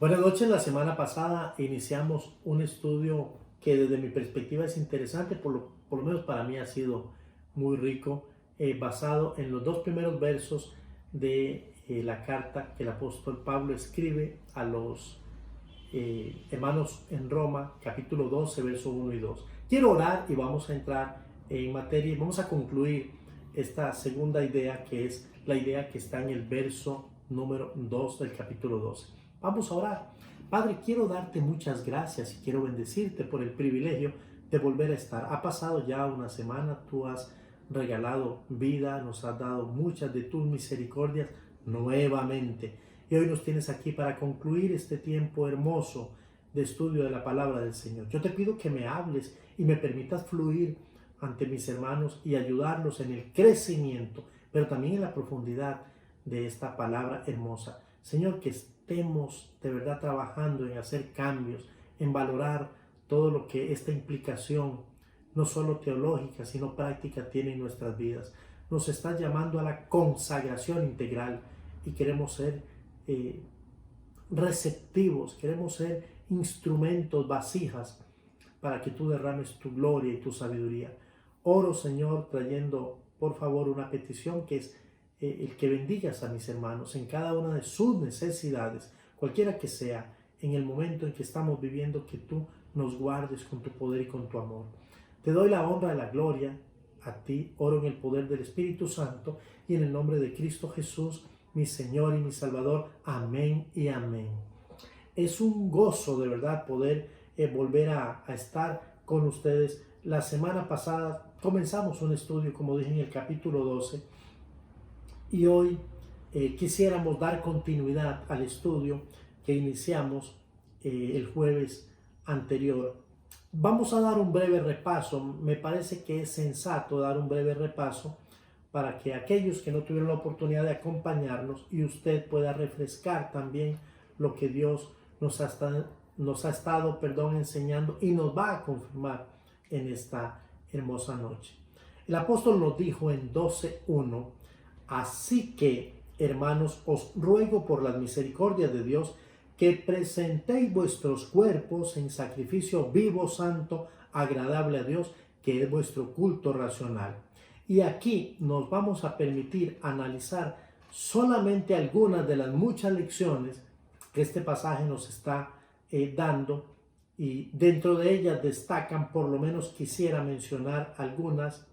Buenas noches. La semana pasada iniciamos un estudio que desde mi perspectiva es interesante, por lo menos para mí ha sido muy rico, basado en los dos primeros versos de la carta que el apóstol Pablo escribe a los hermanos en Roma, capítulo 12, versos 1 y 2. Quiero orar y vamos a entrar en materia y vamos a concluir esta segunda idea, que es la idea que está en el verso número 2 del capítulo 12. Vamos a orar. Padre, quiero darte muchas gracias y quiero bendecirte por el privilegio de volver a estar. Ha pasado ya una semana, tú has regalado vida, nos has dado muchas de tus misericordias nuevamente. Y hoy nos tienes aquí para concluir este tiempo hermoso de estudio de la palabra del Señor. Yo te pido que me hables y me permitas fluir ante mis hermanos y ayudarlos en el crecimiento, pero también en la profundidad de esta palabra hermosa. Señor, que estemos de verdad trabajando en hacer cambios, en valorar todo lo que esta implicación, no solo teológica, sino práctica, tiene en nuestras vidas. Nos está llamando a la consagración integral y queremos ser receptivos, queremos ser instrumentos, vasijas, para que tú derrames tu gloria y tu sabiduría. Oro, Señor, trayendo por favor una petición, que es el que bendigas a mis hermanos en cada una de sus necesidades, cualquiera que sea, en el momento en que estamos viviendo, que tú nos guardes con tu poder y con tu amor. Te doy la honra y la gloria a ti. Oro en el poder del Espíritu Santo y en el nombre de Cristo Jesús, mi Señor y mi Salvador. Amén y amén. Es un gozo de verdad poder volver a estar con ustedes. La semana pasada comenzamos un estudio, como dije, en el capítulo 12, y hoy quisiéramos dar continuidad al estudio que iniciamos el jueves anterior. Vamos a dar un breve repaso. Me parece que es sensato dar un breve repaso para que aquellos que no tuvieron la oportunidad de acompañarnos y usted pueda refrescar también lo que Dios nos ha estado enseñando y nos va a confirmar en esta hermosa noche. El apóstol nos dijo en 12:1: así que, hermanos, os ruego por las misericordias de Dios que presentéis vuestros cuerpos en sacrificio vivo, santo, agradable a Dios, que es vuestro culto racional. Y aquí nos vamos a permitir analizar solamente algunas de las muchas lecciones que este pasaje nos está dando, y dentro de ellas destacan, por lo menos quisiera mencionar algunas.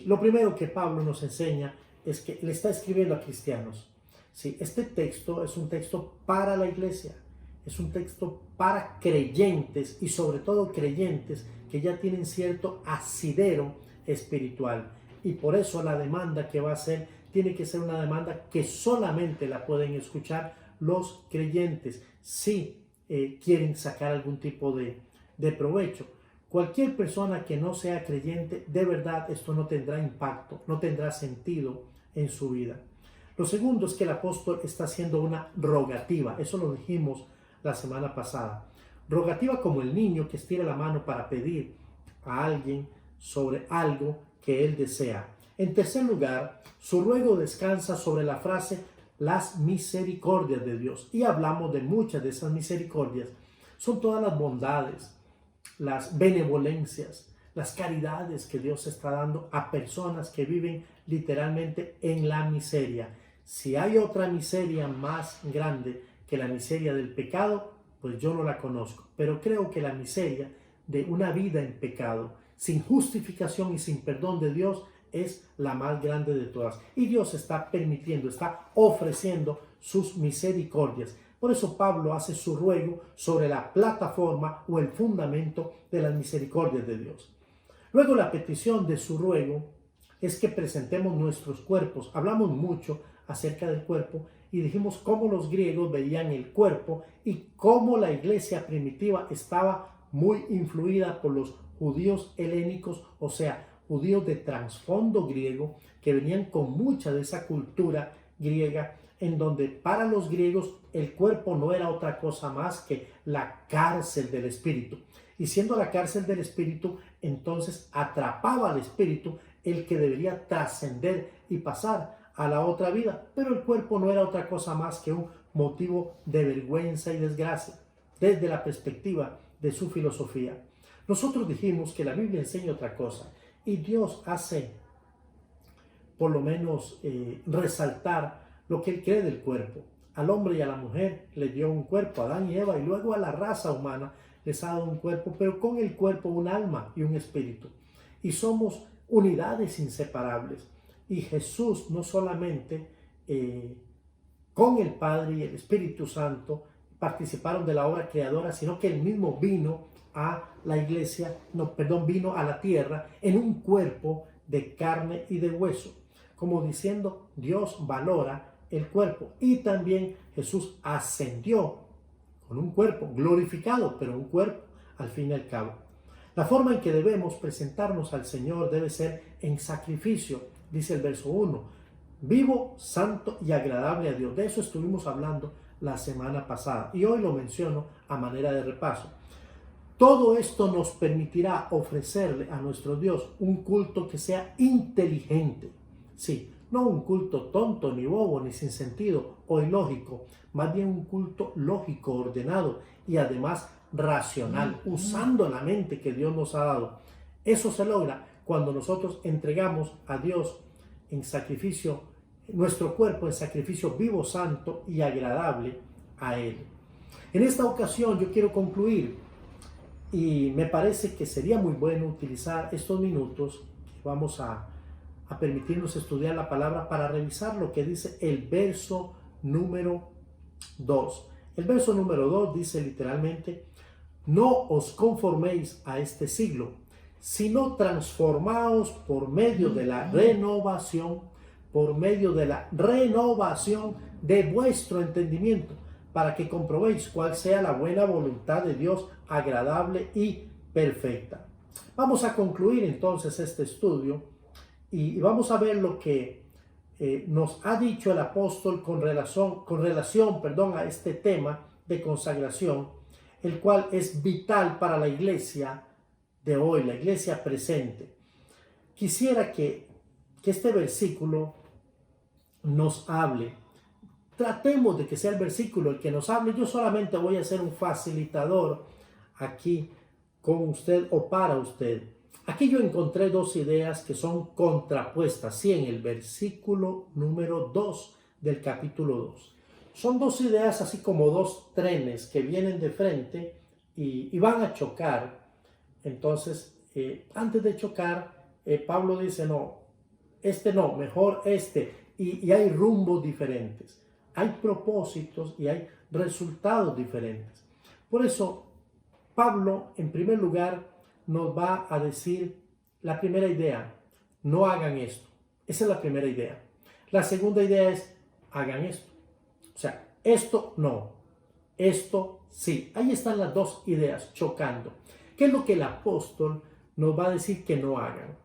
Lo primero que Pablo nos enseña es que le está escribiendo a cristianos. Sí, este texto es un texto para la iglesia, es un texto para creyentes, y sobre todo creyentes que ya tienen cierto asidero espiritual, y por eso la demanda que va a hacer tiene que ser una demanda que solamente la pueden escuchar los creyentes si quieren sacar algún tipo de provecho. Cualquier persona que no sea creyente, de verdad esto no tendrá impacto, no tendrá sentido en su vida. Lo segundo es que el apóstol está haciendo una rogativa. Eso lo dijimos la semana pasada. Rogativa como el niño que estira la mano para pedir a alguien sobre algo que él desea. En tercer lugar, su ruego descansa sobre la frase las misericordias de Dios. Y hablamos de muchas de esas misericordias. Son todas las bondades, las benevolencias, las caridades que Dios está dando a personas que viven literalmente en la miseria. Si hay otra miseria más grande que la miseria del pecado, pues yo no la conozco. Pero creo que la miseria de una vida en pecado, sin justificación y sin perdón de Dios, es la más grande de todas. Y Dios está permitiendo, está ofreciendo sus misericordias. Por eso Pablo hace su ruego sobre la plataforma o el fundamento de las misericordias de Dios. Luego, la petición de su ruego es que presentemos nuestros cuerpos. Hablamos mucho acerca del cuerpo y dijimos cómo los griegos veían el cuerpo y cómo la iglesia primitiva estaba muy influida por los judíos helénicos, o sea, judíos de trasfondo griego, que venían con mucha de esa cultura griega, en donde para los griegos el cuerpo no era otra cosa más que la cárcel del espíritu. Y siendo la cárcel del espíritu, entonces atrapaba al espíritu, el que debería trascender y pasar a la otra vida. Pero el cuerpo no era otra cosa más que un motivo de vergüenza y desgracia, desde la perspectiva de su filosofía. Nosotros dijimos que la Biblia enseña otra cosa y Dios hace por lo menos resaltar lo que Él cree del cuerpo. Al hombre y a la mujer le dio un cuerpo, a Adán y Eva, y luego a la raza humana les ha dado un cuerpo, pero con el cuerpo un alma y un espíritu. Y somos unidades inseparables. Y Jesús no solamente con el Padre y el Espíritu Santo participaron de la obra creadora, sino que Él mismo vino a la iglesia, vino a la tierra en un cuerpo de carne y de hueso. Como diciendo, Dios valora el cuerpo. Y también Jesús ascendió con un cuerpo glorificado, pero un cuerpo al fin y al cabo. La forma en que debemos presentarnos al Señor debe ser en sacrificio, dice el verso 1. Vivo, santo y agradable a Dios. De eso estuvimos hablando la semana pasada y hoy lo menciono a manera de repaso. Todo esto nos permitirá ofrecerle a nuestro Dios un culto que sea inteligente. Sí, no un culto tonto, ni bobo, ni sin sentido o ilógico, más bien un culto lógico, ordenado y además racional, usando la mente que Dios nos ha dado. Eso se logra cuando nosotros entregamos a Dios en sacrificio, nuestro cuerpo en sacrificio vivo, santo y agradable a Él. En esta ocasión yo quiero concluir y me parece que sería muy bueno utilizar estos minutos que vamos a permitirnos estudiar la palabra para revisar lo que dice el verso número 2. El verso número 2 dice literalmente: no os conforméis a este siglo, sino transformaos por medio de la renovación de vuestro entendimiento, para que comprobéis cuál sea la buena voluntad de Dios, agradable y perfecta. Vamos a concluir entonces este estudio y vamos a ver lo que nos ha dicho el apóstol con relación a este tema de consagración, el cual es vital para la iglesia de hoy, la iglesia presente. Quisiera que este versículo nos hable. Tratemos de que sea el versículo el que nos hable. Yo solamente voy a ser un facilitador aquí con usted o para usted. Aquí yo encontré dos ideas que son contrapuestas, sí, en el versículo número 2 del capítulo 2. Son dos ideas así como dos trenes que vienen de frente y van a chocar. Entonces, antes de chocar, Pablo dice, no, mejor este. Y hay rumbos diferentes, hay propósitos y hay resultados diferentes. Por eso, Pablo, en primer lugar, nos va a decir la primera idea: no hagan esto. Esa es la primera idea. La segunda idea es: hagan esto. O sea, esto no, esto sí. Ahí están las dos ideas chocando. ¿Qué es lo que el apóstol nos va a decir que no hagan?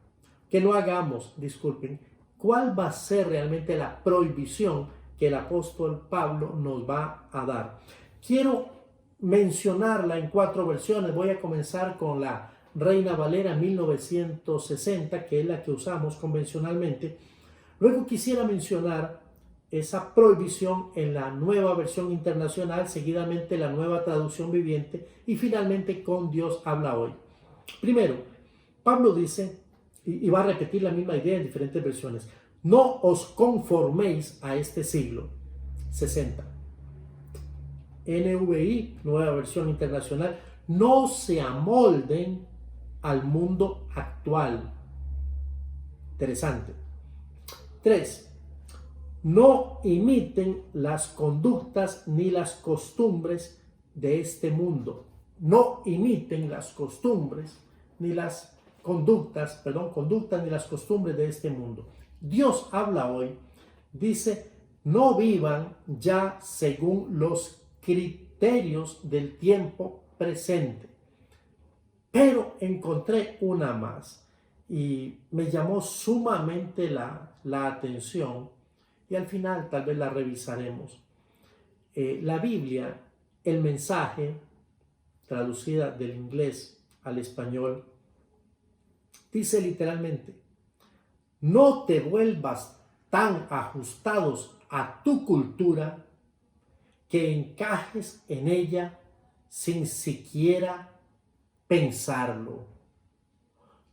Que no hagamos, disculpen. ¿Cuál va a ser realmente la prohibición que el apóstol Pablo nos va a dar? Quiero mencionarla en 4 versiones. Voy a comenzar con la Reina Valera 1960, que es la que usamos convencionalmente. Luego quisiera mencionar esa prohibición en la Nueva Versión Internacional, seguidamente la Nueva Traducción Viviente y finalmente con Dios habla hoy. Primero, Pablo dice, y va a repetir la misma idea en diferentes versiones: no os conforméis a este siglo. 60. NVI, Nueva Versión Internacional: no se amolden al mundo actual. Interesante. 3. No imiten las conductas ni las costumbres de este mundo. No imiten las costumbres ni las conductas ni las costumbres de este mundo. Dios habla hoy, dice: no vivan ya según los criterios del tiempo presente. Pero encontré una más y me llamó sumamente la atención, y al final tal vez la revisaremos. La Biblia, el mensaje, traducida del inglés al español, dice literalmente: no te vuelvas tan ajustados a tu cultura que encajes en ella sin siquiera pensarlo.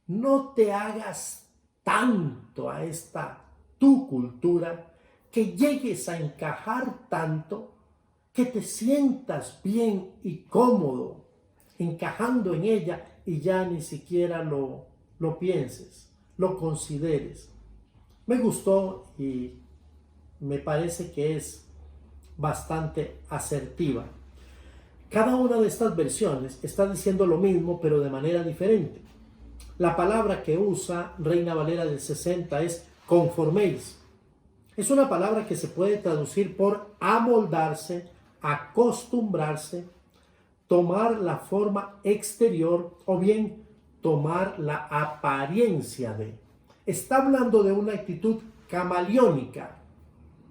No te hagas tanto a esta tu cultura que llegues a encajar tanto que te sientas bien y cómodo encajando en ella y ya ni siquiera lo pienses, lo consideres. Me gustó y me parece que es bastante asertiva. Cada una de estas versiones está diciendo lo mismo, pero de manera diferente. La palabra que usa Reina Valera del 60 es conforméis. Es una palabra que se puede traducir por amoldarse, acostumbrarse, tomar la forma exterior o bien tomar la apariencia de. Está hablando de una actitud camaleónica,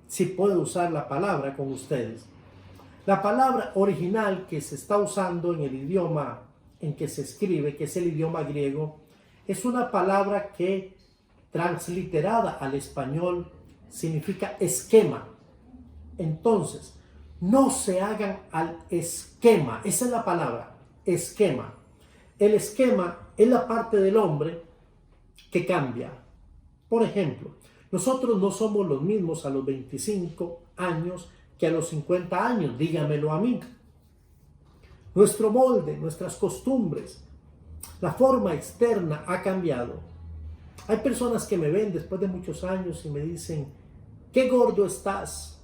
si puedo usar la palabra con ustedes. La palabra original que se está usando en el idioma en que se escribe, que es el idioma griego, es una palabra que transliterada al español significa esquema. Entonces, no se hagan al esquema. Esa es la palabra, esquema. El esquema es la parte del hombre que cambia. Por ejemplo, nosotros no somos los mismos a los 25 años que a los 50 años, dígamelo a mí. Nuestro molde, nuestras costumbres, la forma externa ha cambiado. Hay personas que me ven después de muchos años y me dicen, qué gordo estás.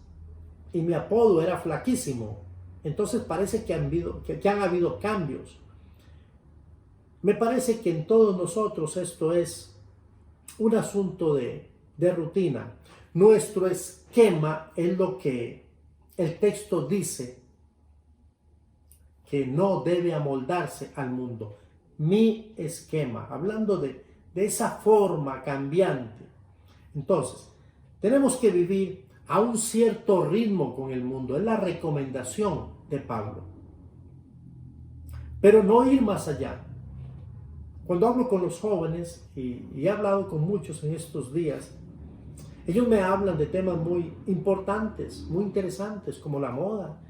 Y mi apodo era flaquísimo. Entonces parece que han habido cambios. Me parece que en todos nosotros esto es un asunto de rutina. Nuestro esquema es lo que el texto dice que no debe amoldarse al mundo. Mi esquema, hablando de esa forma cambiante. Entonces, tenemos que vivir a un cierto ritmo con el mundo. Es la recomendación de Pablo. Pero no ir más allá. Cuando hablo con los jóvenes, y he hablado con muchos en estos días, ellos me hablan de temas muy importantes, muy interesantes, como la moda.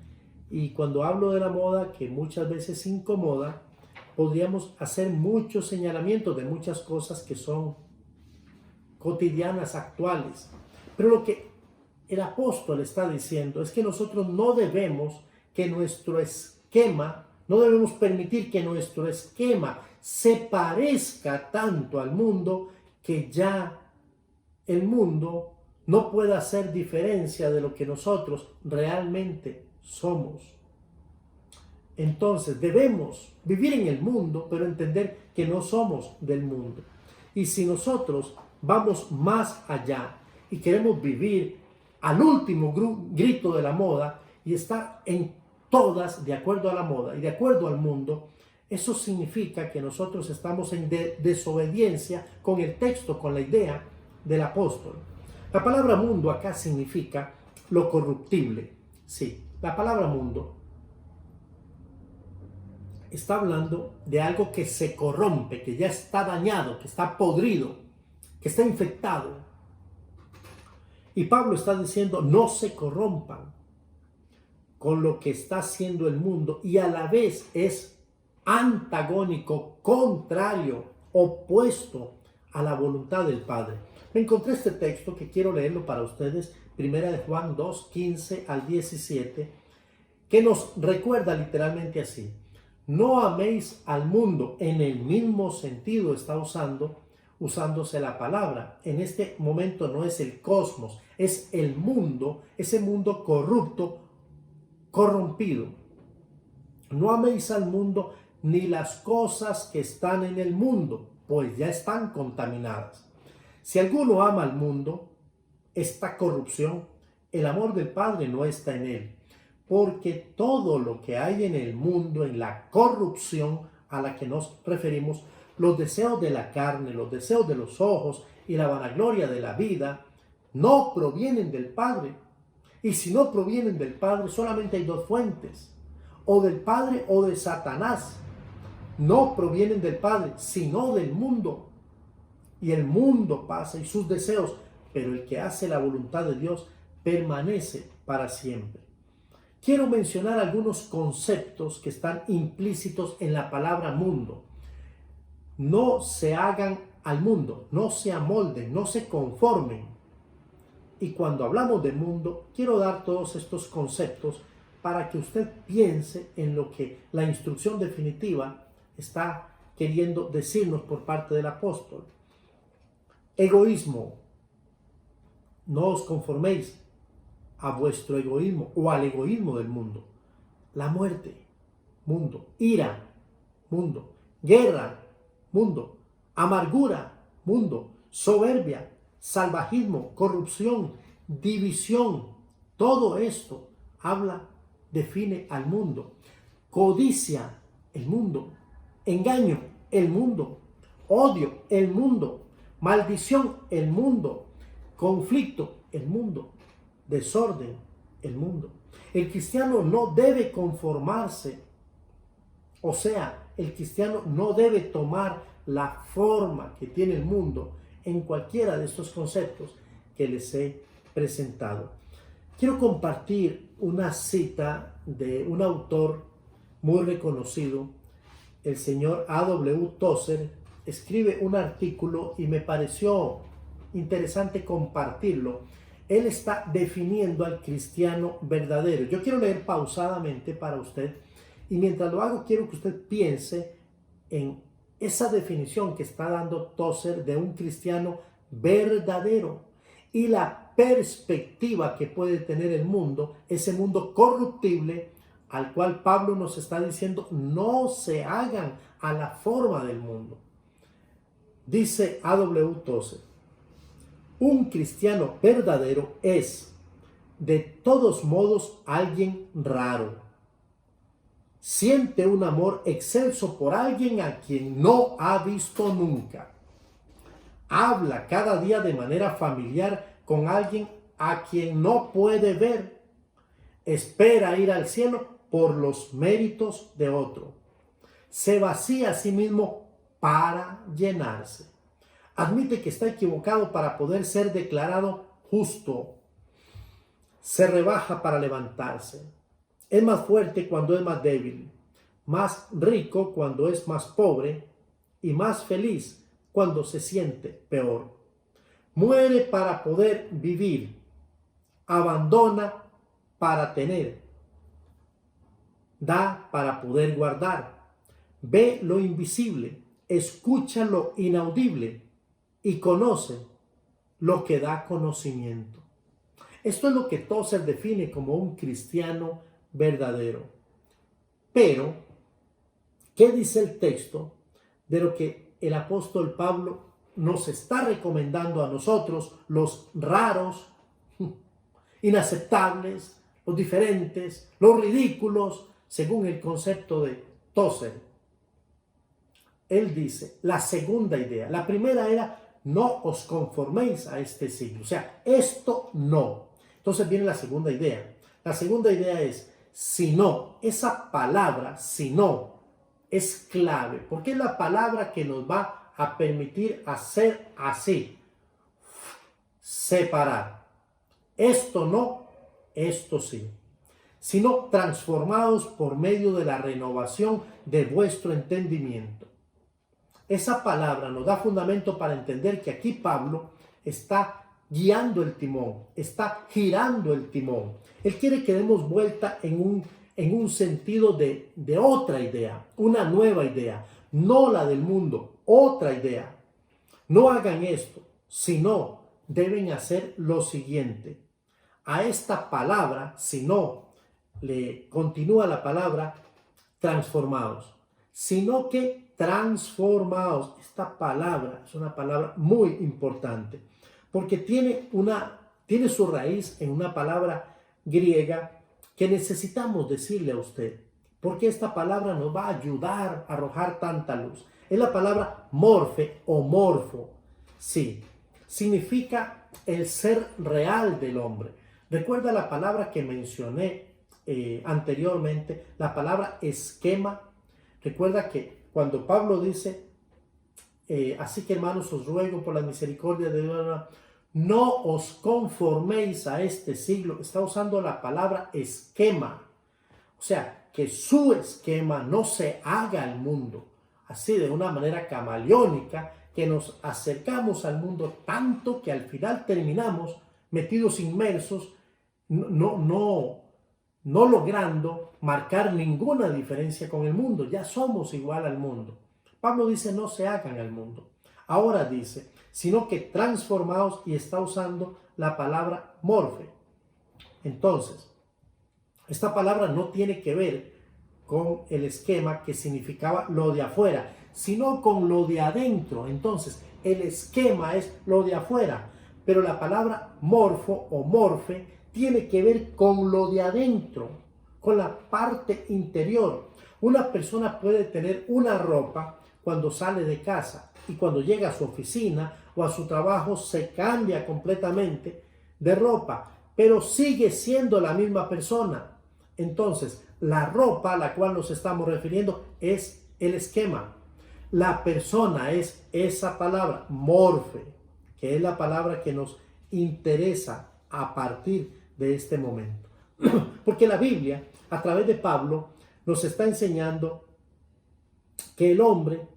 Y cuando hablo de la moda, que muchas veces incomoda, podríamos hacer muchos señalamientos de muchas cosas que son cotidianas, actuales. Pero lo que el apóstol está diciendo es que nosotros no debemos no debemos permitir que nuestro esquema se parezca tanto al mundo que ya el mundo no pueda hacer diferencia de lo que nosotros realmente somos. Entonces debemos vivir en el mundo, pero entender que no somos del mundo. Y si nosotros vamos más allá y queremos vivir al último grito de la moda y estar en todas de acuerdo a la moda y de acuerdo al mundo, eso significa que nosotros estamos en desobediencia con el texto, con la idea del apóstol. La palabra mundo acá significa lo corruptible. Sí, la palabra mundo está hablando de algo que se corrompe, que ya está dañado, que está podrido, que está infectado. Y Pablo está diciendo, no se corrompan con lo que está haciendo el mundo, y a la vez es antagónico, contrario, opuesto a la voluntad del Padre. Me encontré este texto que quiero leerlo para ustedes, 1 de Juan 2, 15 al 17, que nos recuerda literalmente así: no améis al mundo. En el mismo sentido está usándose la palabra. En este momento no es el cosmos, es el mundo, ese mundo corrupto, corrompido. No améis al mundo ni las cosas que están en el mundo, pues ya están contaminadas. Si alguno ama al mundo, esta corrupción, el amor del Padre no está en él. Porque todo lo que hay en el mundo, en la corrupción a la que nos referimos, los deseos de la carne, los deseos de los ojos y la vanagloria de la vida, no provienen del Padre. Y si no provienen del Padre, solamente hay dos fuentes: o del Padre o de Satanás. No provienen del Padre, sino del mundo. Y el mundo pasa y sus deseos, pero el que hace la voluntad de Dios permanece para siempre. quiero mencionar algunos conceptos que están implícitos en la palabra mundo. No se hagan al mundo, no se amolden, no se conformen. Y cuando hablamos de mundo, quiero dar todos estos conceptos para que usted piense en lo que la instrucción definitiva está queriendo decirnos por parte del apóstol. Egoísmo. No os conforméis a vuestro egoísmo o al egoísmo del mundo. La muerte, mundo. Ira, mundo. Guerra, mundo. Amargura, mundo. Soberbia, salvajismo, corrupción, división. Todo esto define al mundo. Codicia, el mundo. Engaño, el mundo. Odio, el mundo. Maldición, el mundo. Conflicto, el mundo. Desorden, el mundo. El cristiano no debe conformarse. O sea, el cristiano no debe tomar la forma que tiene el mundo en cualquiera de estos conceptos que les he presentado. Quiero compartir una cita de un autor muy reconocido, el señor A.W. Tozer. Escribe un artículo y me pareció interesante compartirlo. Él está definiendo al cristiano verdadero. Yo quiero leer pausadamente para usted y mientras lo hago quiero que usted piense en esa definición que está dando Tozer de un cristiano verdadero y la perspectiva que puede tener el mundo, ese mundo corruptible al cual Pablo nos está diciendo no se hagan a la forma del mundo. Dice A.W. Tozer: un cristiano verdadero es, de todos modos, alguien raro. Siente un amor excelso por alguien a quien no ha visto nunca. Habla cada día de manera familiar con alguien a quien no puede ver. Espera ir al cielo por los méritos de otro. Se vacía a sí mismo para llenarse. Admite que está equivocado para poder ser declarado justo. Se rebaja para levantarse. Es más fuerte cuando es más débil, más rico cuando es más pobre y más feliz cuando se siente peor. Muere para poder vivir, abandona para tener, da para poder guardar, ve lo invisible, escucha lo inaudible y conoce lo que da conocimiento. Esto es lo que Tozer define como un cristiano verdadero. Pero, ¿qué dice el texto de lo que el apóstol Pablo nos está recomendando a nosotros, los raros, inaceptables, los diferentes, los ridículos, según el concepto de Tozer? Él dice la segunda idea. La primera era: no os conforméis a este siglo. O sea, esto no. Entonces viene la segunda idea. La segunda idea es: si no, esa palabra, si no, es clave, porque es la palabra que nos va a permitir hacer así, separar. Esto no, esto sí. Sino transformados por medio de la renovación de vuestro entendimiento. Esa palabra nos da fundamento para entender que aquí Pablo está guiando el timón, está girando el timón. Él quiere que demos vuelta en un sentido de otra idea, una nueva idea, no la del mundo, otra idea. No hagan esto, sino deben hacer lo siguiente. A esta palabra, si no, le continúa la palabra transformados, sino que transformados. Esta palabra es una palabra muy importante porque tiene su raíz en una palabra griega que necesitamos decirle a usted, porque esta palabra nos va a ayudar a arrojar tanta luz. Es la palabra morfe o morfo. Sí, significa el ser real del hombre. Recuerda la palabra que mencioné anteriormente, la palabra esquema. Recuerda que cuando Pablo dice, así que hermanos os ruego por la misericordia de Dios, no os conforméis a este siglo, está usando la palabra esquema. O sea, que su esquema no se haga al mundo, así de una manera camaleónica, que nos acercamos al mundo tanto que al final terminamos metidos inmersos, no logrando marcar ninguna diferencia con el mundo. Ya somos igual al mundo. Pablo dice, no se hagan al mundo. Ahora dice, sino que transformaos, y está usando la palabra morfe. Entonces, esta palabra no tiene que ver con el esquema que significaba lo de afuera, sino con lo de adentro. Entonces, el esquema es lo de afuera, pero la palabra morfo o morfe tiene que ver con lo de adentro, con la parte interior. Una persona puede tener una ropa cuando sale de casa y cuando llega a su oficina o a su trabajo se cambia completamente de ropa, pero sigue siendo la misma persona. Entonces, la ropa a la cual nos estamos refiriendo es el esquema. La persona es esa palabra, morfe, que es la palabra que nos interesa a partir de este momento. Porque la Biblia, a través de Pablo, nos está enseñando que el hombre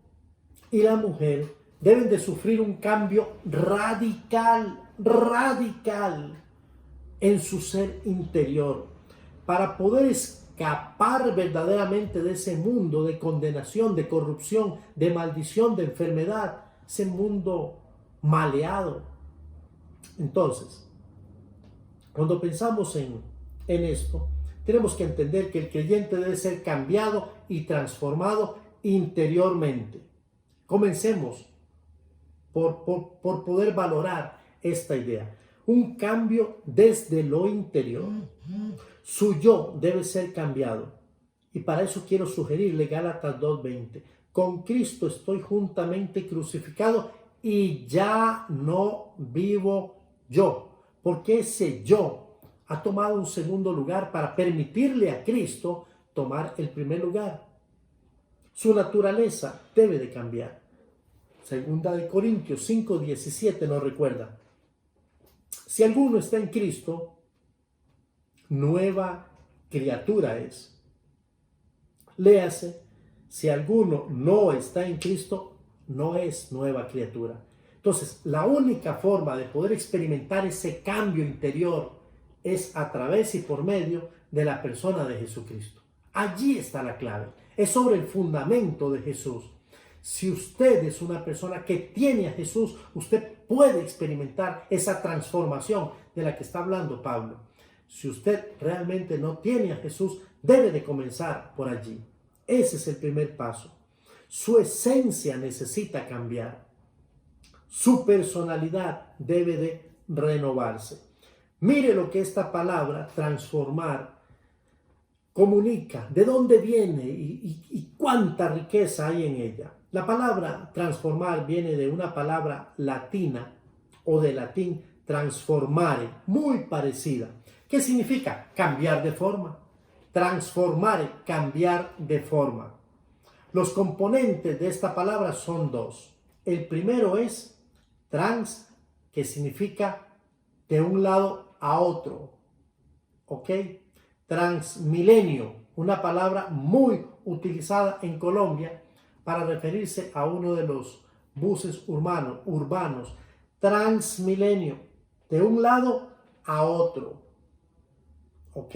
y la mujer deben de sufrir un cambio radical en su ser interior, para poder escapar verdaderamente de ese mundo de condenación, de corrupción, de maldición, de enfermedad, ese mundo maleado. Entonces, cuando pensamos en esto, tenemos que entender que el creyente debe ser cambiado y transformado interiormente. Comencemos por poder valorar esta idea. Un cambio desde lo interior. Su yo debe ser cambiado. Y para eso quiero sugerirle Gálatas 2:20. Con Cristo estoy juntamente crucificado y ya no vivo yo. Porque ese yo ha tomado un segundo lugar para permitirle a Cristo tomar el primer lugar. Su naturaleza debe de cambiar. Segunda de Corintios 5:17 nos recuerda: si alguno está en Cristo, nueva criatura es. Léase, si alguno no está en Cristo, no es nueva criatura. Entonces, la única forma de poder experimentar ese cambio interior es a través y por medio de la persona de Jesucristo. Allí está la clave. Es sobre el fundamento de Jesús. Si usted es una persona que tiene a Jesús, usted puede experimentar esa transformación de la que está hablando Pablo. Si usted realmente no tiene a Jesús, debe de comenzar por allí. Ese es el primer paso. Su esencia necesita cambiar. Su personalidad debe de renovarse. Mire lo que esta palabra, transformar, comunica, de dónde viene y cuánta riqueza hay en ella. La palabra transformar viene de una palabra latina o de latín transformare, muy parecida. ¿Qué significa? Cambiar de forma. Transformare, cambiar de forma. Los componentes de esta palabra son dos. El primero es trans, que significa de un lado a otro. ¿Ok? Transmilenio, una palabra muy utilizada en Colombia para referirse a uno de los buses urbanos. Transmilenio, de un lado a otro. ¿Ok?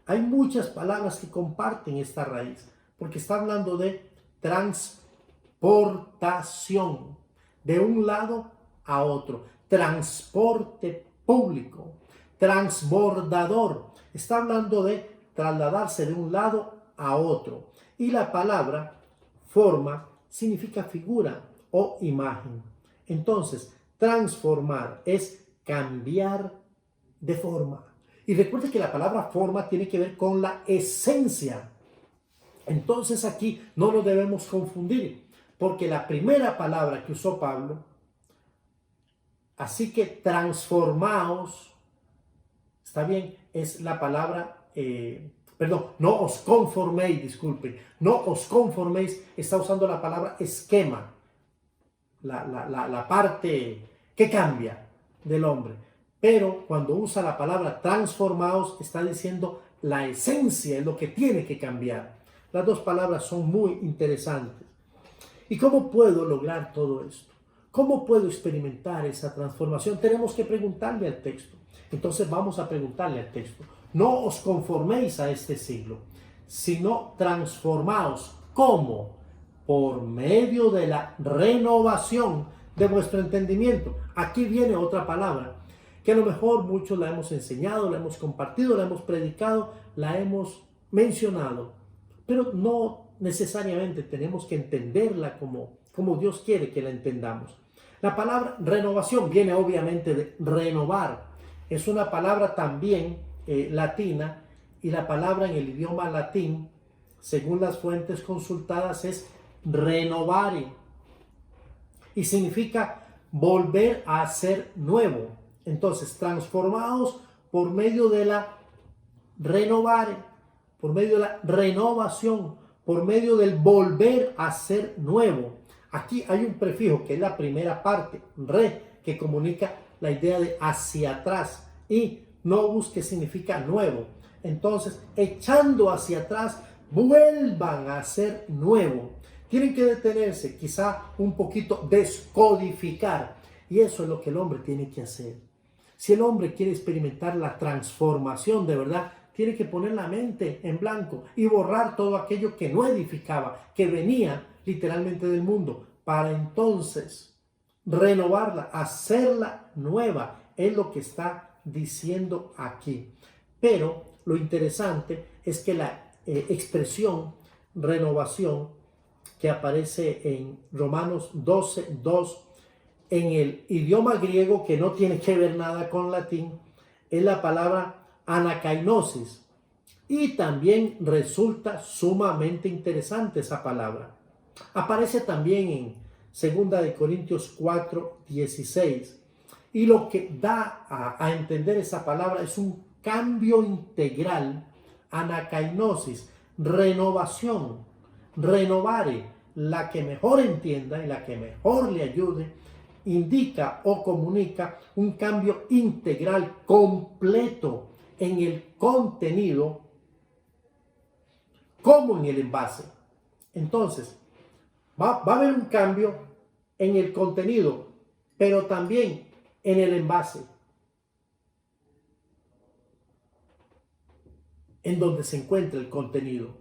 Hay muchas palabras que comparten esta raíz, porque está hablando de transportación, de un lado a otro. Transporte público, transbordador. Está hablando de trasladarse de un lado a otro. Y la palabra forma significa figura o imagen. Entonces, transformar es cambiar de forma. Y recuerde que la palabra forma tiene que ver con la esencia. Entonces aquí no lo debemos confundir, porque la primera palabra que usó Pablo, así que transformaos, está bien, es la palabra, no os conforméis, disculpe, no os conforméis, está usando la palabra esquema, la parte que cambia del hombre. Pero cuando usa la palabra transformaos, está diciendo la esencia es lo que tiene que cambiar. Las dos palabras son muy interesantes. ¿Y cómo puedo lograr todo esto? ¿Cómo puedo experimentar esa transformación? Tenemos que preguntarle al texto. Entonces vamos a preguntarle al texto. No os conforméis a este siglo, sino transformaos. ¿Cómo? Por medio de la renovación de vuestro entendimiento. Aquí viene otra palabra que a lo mejor muchos la hemos enseñado, la hemos compartido, la hemos predicado, la hemos mencionado, pero no necesariamente tenemos que entenderla como Dios quiere que la entendamos. La palabra renovación viene obviamente de renovar. Es una palabra también latina, y la palabra en el idioma latín, según las fuentes consultadas, es renovare y significa volver a ser nuevo. Entonces, transformados por medio de la renovare, por medio de la renovación, por medio del volver a ser nuevo. Aquí hay un prefijo que es la primera parte, re, que comunica la idea de hacia atrás, y novus, que significa nuevo. Entonces, echando hacia atrás, vuelvan a ser nuevo. Tienen que detenerse, quizá un poquito descodificar, y eso es lo que el hombre tiene que hacer. Si el hombre quiere experimentar la transformación de verdad, tiene que poner la mente en blanco y borrar todo aquello que no edificaba, que venía literalmente del mundo, para entonces renovarla, hacerla nueva. Es lo que está diciendo aquí. Pero lo interesante es que la expresión renovación que aparece en Romanos 12:2, en el idioma griego, que no tiene que ver nada con latín, es la palabra anakainosis, y también resulta sumamente interesante esa palabra. Aparece también en 2 Corintios 4:16, y lo que da a entender esa palabra es un cambio integral, anakainosis, renovación, renovare, la que mejor entienda y la que mejor le ayude, indica o comunica un cambio integral, completo, en el contenido como en el envase. Entonces, va a haber un cambio en el contenido, pero también en el envase, en donde se encuentra el contenido.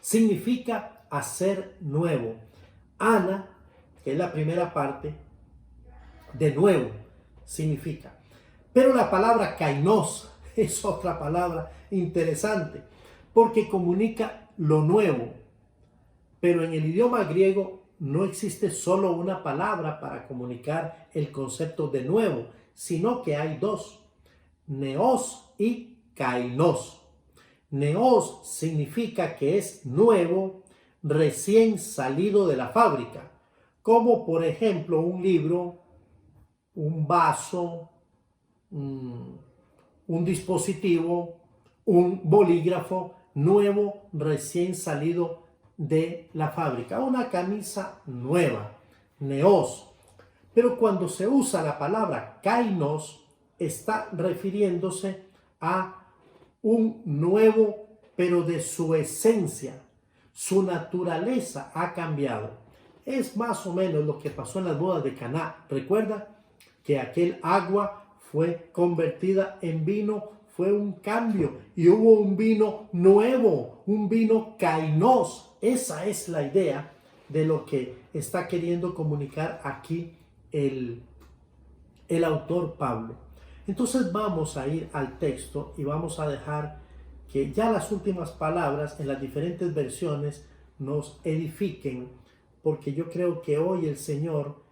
Significa hacer nuevo. Ana, que es la primera parte, de nuevo significa. Pero la palabra kainos es otra palabra interesante, porque comunica lo nuevo. Pero en el idioma griego no existe solo una palabra para comunicar el concepto de nuevo, sino que hay dos: neos y kainos. Neos significa que es nuevo, recién salido de la fábrica, como por ejemplo un libro, un vaso, un dispositivo, un bolígrafo nuevo, recién salido de la fábrica, una camisa nueva, neos. Pero cuando se usa la palabra kainos, está refiriéndose a un nuevo, pero de su esencia. Su naturaleza ha cambiado. Es más o menos lo que pasó en las bodas de Caná. ¿Recuerda? Que aquel agua fue convertida en vino, fue un cambio, y hubo un vino nuevo, un vino kainos. Esa es la idea de lo que está queriendo comunicar aquí el autor Pablo. Entonces vamos a ir al texto y vamos a dejar que ya las últimas palabras en las diferentes versiones nos edifiquen, porque yo creo que hoy el Señor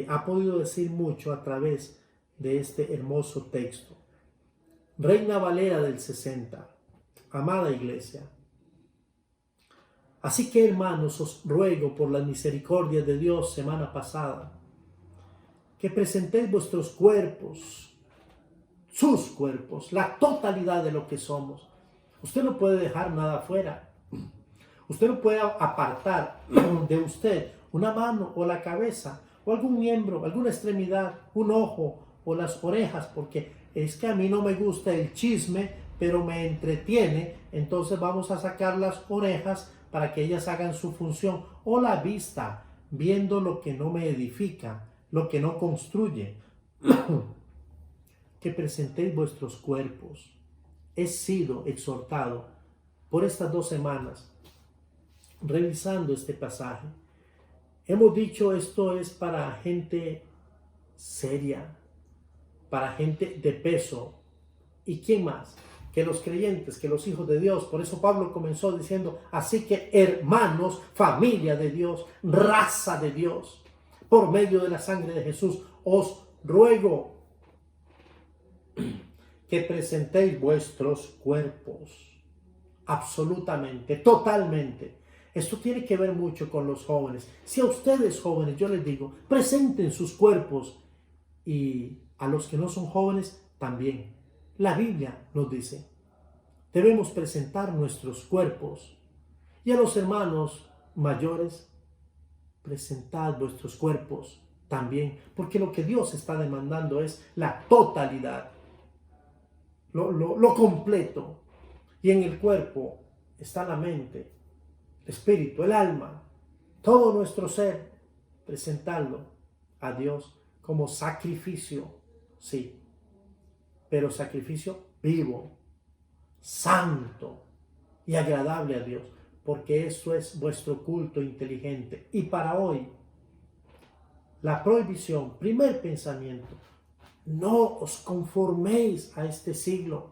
ha podido decir mucho a través de este hermoso texto. Reina Valera del 60, amada iglesia. Así que, hermanos, os ruego por la misericordia de Dios, semana pasada, que presentéis vuestros cuerpos, sus cuerpos, la totalidad de lo que somos. Usted no puede dejar nada afuera. Usted no puede apartar de usted una mano o la cabeza o algún miembro, alguna extremidad, un ojo o las orejas, porque es que a mí no me gusta el chisme pero me entretiene, entonces vamos a sacar las orejas para que ellas hagan su función, o la vista, viendo lo que no me edifica, lo que no construye. Que presentéis vuestros cuerpos. He sido exhortado por estas 2 semanas revisando este pasaje. Hemos dicho esto es para gente seria, para gente de peso. ¿Y quién más? Que los creyentes, que los hijos de Dios. Por eso Pablo comenzó diciendo, así que hermanos, familia de Dios, raza de Dios, por medio de la sangre de Jesús, os ruego que presentéis vuestros cuerpos, absolutamente, totalmente. Esto tiene que ver mucho con los jóvenes. Si a ustedes jóvenes, yo les digo, presenten sus cuerpos, y a los que no son jóvenes también. La Biblia nos dice, debemos presentar nuestros cuerpos. Y a los hermanos mayores, presentad vuestros cuerpos también, porque lo que Dios está demandando es la totalidad, lo completo. Y en el cuerpo está la mente, el espíritu, el alma, todo nuestro ser, presentarlo a Dios como sacrificio, sí, pero sacrificio vivo, santo y agradable a Dios, porque eso es vuestro culto inteligente. Y para hoy, la prohibición, primer pensamiento, no os conforméis a este siglo.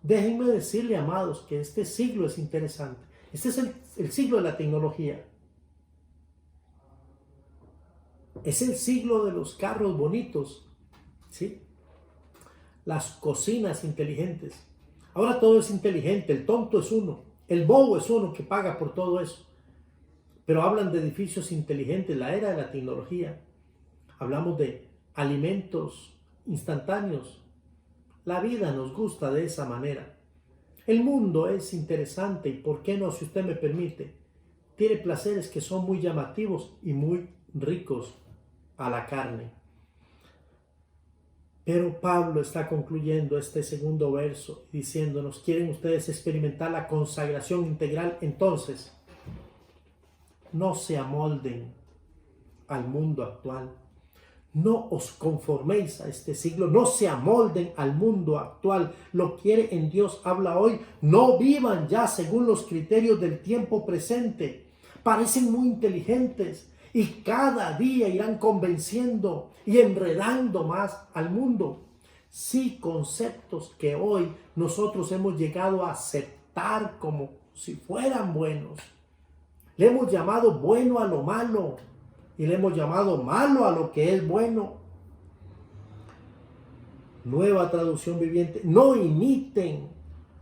Déjenme decirle, amados, que este siglo es interesante. Este es el siglo de la tecnología. Es el siglo de los carros bonitos, ¿sí? Las cocinas inteligentes. Ahora todo es inteligente, el tonto es uno, el bobo es uno que paga por todo eso. Pero hablan de edificios inteligentes, la era de la tecnología. Hablamos de alimentos instantáneos. La vida nos gusta de esa manera. El mundo es interesante y, ¿por qué no, si usted me permite? Tiene placeres que son muy llamativos y muy ricos a la carne. Pero Pablo está concluyendo este segundo verso diciéndonos, ¿quieren ustedes experimentar la consagración integral? Entonces, no se amolden al mundo actual. No os conforméis a este siglo, no se amolden al mundo actual. Lo quiere en Dios, habla hoy. No vivan ya según los criterios del tiempo presente. Parecen muy inteligentes y cada día irán convenciendo y enredando más al mundo. Sí, conceptos que hoy nosotros hemos llegado a aceptar como si fueran buenos. Le hemos llamado bueno a lo malo y le hemos llamado malo a lo que es bueno. Nueva traducción viviente. No imiten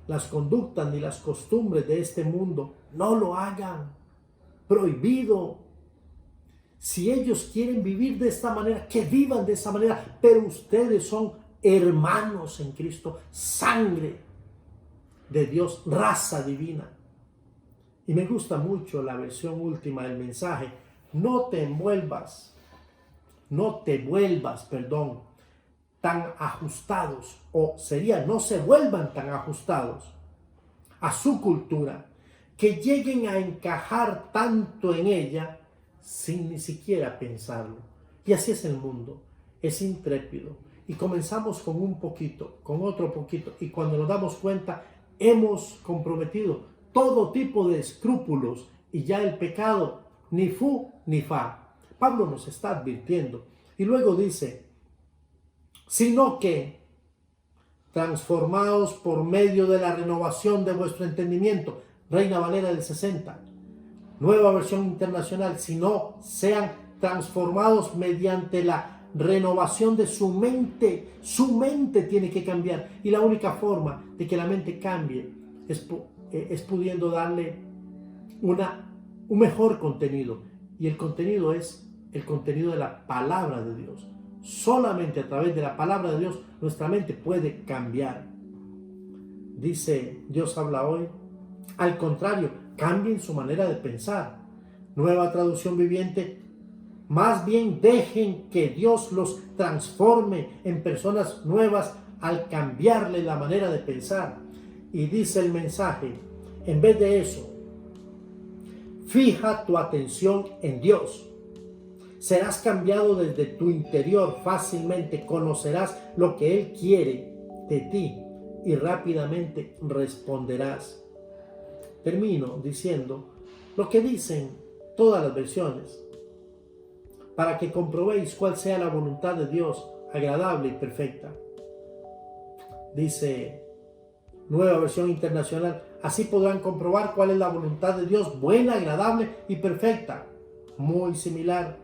las conductas ni las costumbres de este mundo. No lo hagan. Prohibido. Si ellos quieren vivir de esta manera, que vivan de esa manera. Pero ustedes son hermanos en Cristo. Sangre de Dios, raza divina. Y me gusta mucho la versión última del mensaje. No te vuelvas tan ajustados, o sería, no se vuelvan tan ajustados a su cultura, que lleguen a encajar tanto en ella sin ni siquiera pensarlo. Y así es el mundo, es intrépido. Y comenzamos con un poquito, con otro poquito, y cuando nos damos cuenta, hemos comprometido todo tipo de escrúpulos, y ya el pecado ni fu ni fa. Pablo nos está advirtiendo. Y luego dice, sino que transformaos por medio de la renovación de vuestro entendimiento. Reina Valera del 60. Nueva versión internacional. Sino sean transformados mediante la renovación de su mente. Su mente tiene que cambiar. Y la única forma de que la mente cambie es pudiendo darle un mejor contenido, y el contenido es el contenido de la palabra de Dios. Solamente a través de la palabra de Dios nuestra mente puede cambiar. Dice, Dios habla hoy. Al contrario, cambien su manera de pensar. Nueva traducción viviente. Más bien dejen que Dios los transforme en personas nuevas al cambiarle la manera de pensar. Y dice el mensaje, en vez de eso, fija tu atención en Dios. Serás cambiado desde tu interior fácilmente, conocerás lo que Él quiere de ti y rápidamente responderás. Termino diciendo lo que dicen todas las versiones, para que comprobéis cuál sea la voluntad de Dios, agradable y perfecta. Dice Nueva Versión Internacional, así podrán comprobar cuál es la voluntad de Dios, buena, agradable y perfecta. Muy similar.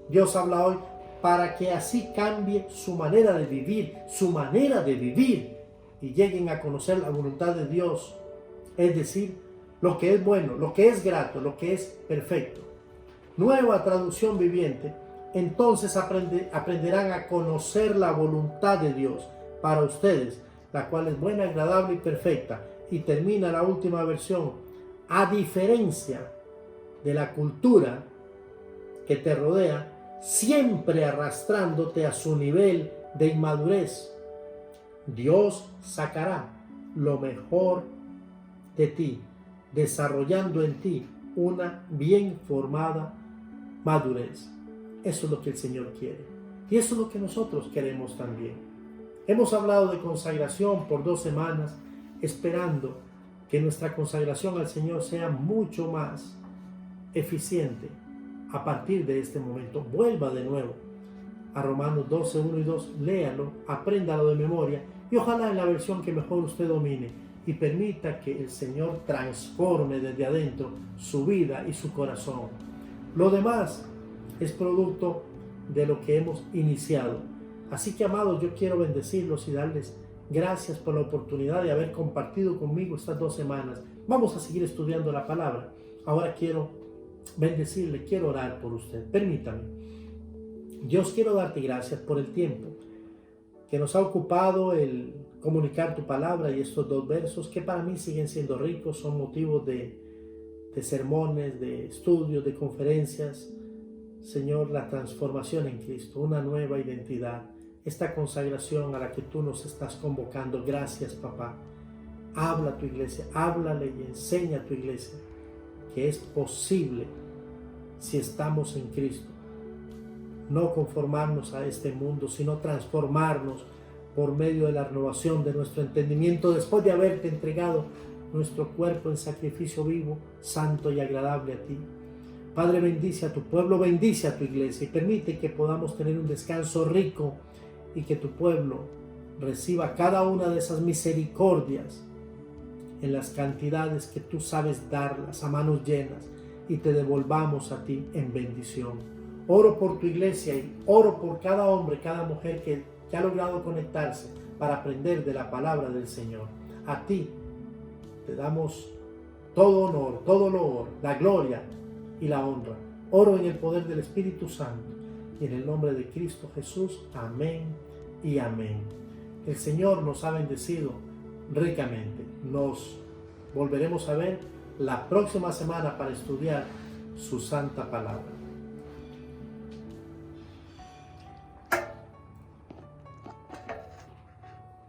Dios habla hoy para que así cambie su manera de vivir, y lleguen a conocer la voluntad de Dios, es decir, lo que es bueno, lo que es grato, lo que es perfecto. Nueva Traducción Viviente, entonces aprenderán a conocer la voluntad de Dios para ustedes, la cual es buena, agradable y perfecta. Y termina la última versión, a diferencia de la cultura que te rodea, siempre arrastrándote a su nivel de inmadurez, Dios sacará lo mejor de ti, desarrollando en ti una bien formada madurez. Eso es lo que el Señor quiere. Y eso es lo que nosotros queremos también. Hemos hablado de consagración por 2 semanas, esperando que nuestra consagración al Señor sea mucho más eficiente. A partir de este momento, vuelva de nuevo a Romanos 12, 1 y 2, léalo, apréndalo de memoria y ojalá en la versión que mejor usted domine, y permita que el Señor transforme desde adentro su vida y su corazón. Lo demás es producto de lo que hemos iniciado. Así que, amados, yo quiero bendecirlos y darles gracias por la oportunidad de haber compartido conmigo estas 2 semanas. Vamos a seguir estudiando la palabra. Ahora quiero bendecirle, quiero orar por usted. Permítame. Dios, quiero darte gracias por el tiempo que nos ha ocupado el comunicar tu palabra y estos 2 versos que para mí siguen siendo ricos, son motivos de sermones, de estudios, de conferencias. Señor, la transformación en Cristo, una nueva identidad, esta consagración a la que tú nos estás convocando. Gracias, papá. Habla a tu iglesia, háblale y enseña a tu iglesia que es posible, si estamos en Cristo, no conformarnos a este mundo, sino transformarnos por medio de la renovación de nuestro entendimiento, después de haberte entregado nuestro cuerpo en sacrificio vivo, santo y agradable a ti. Padre, bendice a tu pueblo, bendice a tu iglesia y permite que podamos tener un descanso rico y que tu pueblo reciba cada una de esas misericordias en las cantidades que tú sabes darlas a manos llenas y te devolvamos a ti en bendición. Oro por tu iglesia y oro por cada hombre, cada mujer que ha logrado conectarse para aprender de la palabra del Señor. A ti te damos todo honor, todo loor, la gloria y la honra. Oro en el poder del Espíritu Santo y en el nombre de Cristo Jesús. Amén y amén. El Señor nos ha bendecido ricamente. Nos volveremos a ver la próxima semana para estudiar su santa palabra.